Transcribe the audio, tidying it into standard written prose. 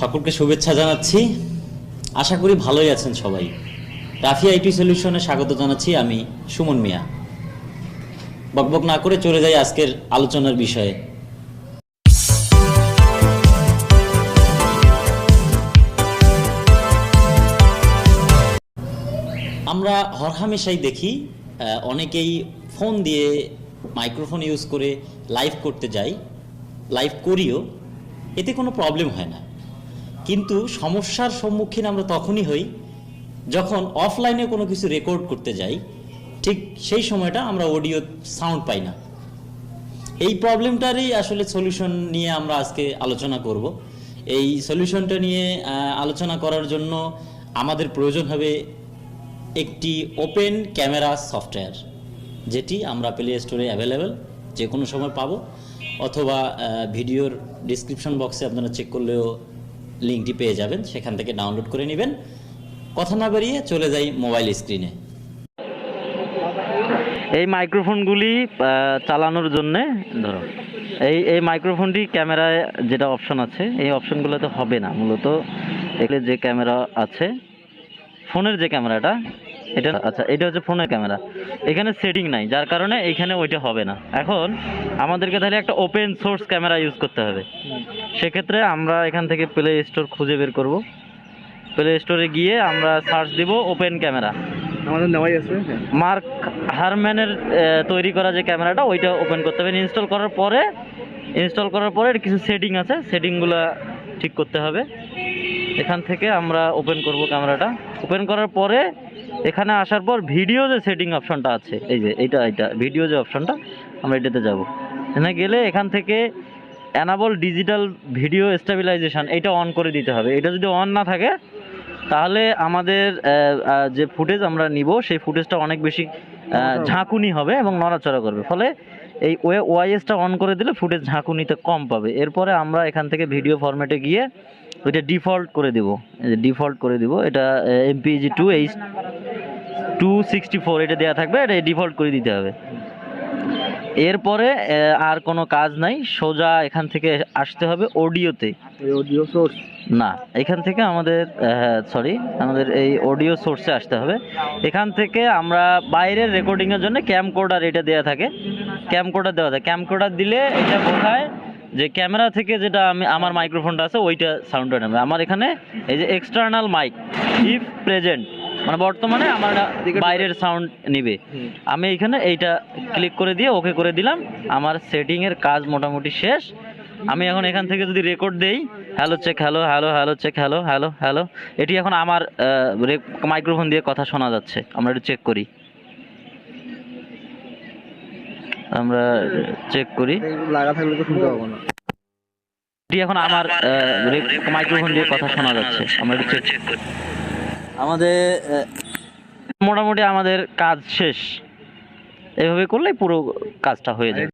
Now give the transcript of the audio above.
সকলকে শুভেচ্ছা জানাচ্ছি। আশা করি ভালোই আছেন সবাই। রাফি আইটি সলিউশনে স্বাগত জানাচ্ছি। আমি সুমন মিয়া। বকবক না করে চলে যাই আজকের আলোচনার বিষয়ে। আমরা হরহামেশাই দেখি অনেকেই ফোন দিয়ে মাইক্রোফোন ইউজ করে লাইভ করতে যাই, লাইভ করিও, এতে কোনো প্রবলেম হয় না। কিন্তু সমস্যার সম্মুখীন আমরা তখনই হই যখন অফলাইনে কোনো কিছু রেকর্ড করতে যাই, ঠিক সেই সময়টা আমরা অডিও সাউন্ড পাই না। এই প্রবলেমটারই আসলে সলিউশন নিয়ে আমরা আজকে আলোচনা করব। এই সলিউশনটা নিয়ে আলোচনা করার জন্য আমাদের প্রয়োজন হবে একটি ওপেন ক্যামেরা সফটওয়্যার, যেটি আমরা প্লে স্টোরে অ্যাভেলেবেল, যে কোনো সময় পাবো, অথবা ভিডিওর ডিসক্রিপশন বক্সে আপনারা চেক করলেও লিঙ্কটি পেয়ে যাবেন, সেখান থেকে ডাউনলোড করে নেবেন। কথা না বাড়িয়ে চলে যাই মোবাইল স্ক্রিনে। এই মাইক্রোফোনগুলি চালানোর জন্যে ধরো এই মাইক্রোফোনটি ক্যামেরায় যেটা অপশন আছে, এই অপশনগুলোতে হবে না। মূলত এগুলো যে ক্যামেরা আছে, ফোনের যে ক্যামেরাটা, এটা আচ্ছা, এটা হচ্ছে ফোনের ক্যামেরা, এখানে সেটিং নাই, যার কারণে এইখানে ওইটা হবে না। এখন আমাদেরকে তাহলে একটা ওপেন সোর্স ক্যামেরা ইউজ করতে হবে। সেক্ষেত্রে আমরা এখান থেকে প্লে স্টোর খুঁজে বের করব। প্লে স্টোরে গিয়ে আমরা সার্চ দিব ওপেন ক্যামেরা। আমাদের নেওয়াই আছে মার্ক হারম্যানের তৈরি করা যে ক্যামেরাটা, ওইটা ওপেন করতে হবে। ইনস্টল করার পরে কিছু সেটিং আছে, সেটিংগুলো ঠিক করতে হবে। এখান থেকে আমরা ওপেন করব ক্যামেরাটা। ওপেন করার পরে এখানে আসার পর ভিডিও যে সেটিং অপশনটা আছে, এই যে এইটা ভিডিও যে অপশনটা, আমরা এটাতে যাব। এখানে গেলে এখান থেকে অ্যানাবল ডিজিটাল ভিডিও স্টেবিলাইজেশন, এটা অন করে দিতে হবে। এটা যদি অন না থাকে তাহলে আমাদের যে ফুটেজ আমরা নিব, সেই ফুটেজটা অনেক বেশি ঝাঁকুনি হবে এবং নড়াচড়া করবে। ফলে এই ওআইএসটা অন করে দিলে ফুটেজ ঝাঁকুনিতে কম পাবে। এরপরে আমরা এখান থেকে ভিডিও ফরম্যাটে গিয়ে ওইটা ডিফল্ট করে দিব। এটা এমপিজি 2H264 এটা দেওয়া থাকবে, এটা ডিফল্ট করে দিতে হবে। এরপরে আর কোনো কাজ নাই, সোজা এখান থেকে আসতে হবে অডিওতে। অডিও সোর্স না, এখান থেকে আমাদের আমাদের এই অডিও সোর্সে আসতে হবে। এখান থেকে আমরা বাইরের রেকর্ডিংয়ের জন্য ক্যামকর্ডার এটা দেওয়া থাকে, ক্যামকর্ডার দিলে এটা বোঝায় যে ক্যামেরা থেকে যেটা আমার মাইক্রোফোনটা আছে ওইটা সাউন্ডটা নেবে। আমার এখানে এই যে এক্সটার্নাল মাইক ইফ প্রেজেন্ট, মানে বর্তমানে আমার বাইরের সাউন্ড নিবে। আমি এখানে এইটা ক্লিক করে দিয়ে ওকে করে দিলাম। আমার সেটিংয়ের কাজ মোটামুটি শেষ। আমি এখন এখান থেকে যদি রেকর্ড দেই, hello check, hello hello hello check, hello hello hello, এটি এখন আমার মাইক্রোফোন দিয়ে কথা শোনা যাচ্ছে। আমরা একটু চেক করি, লাগা থাকলে তো শুনতে পাবো না। এটি এখন আমার মাইক্রোফোন দিয়ে কথা শোনা যাচ্ছে। আমরা একটু চেক করি। আমাদের মোটামুটি আমাদের কাজ শেষ। এভাবে করলেই পুরো কাজটা হয়ে যায়।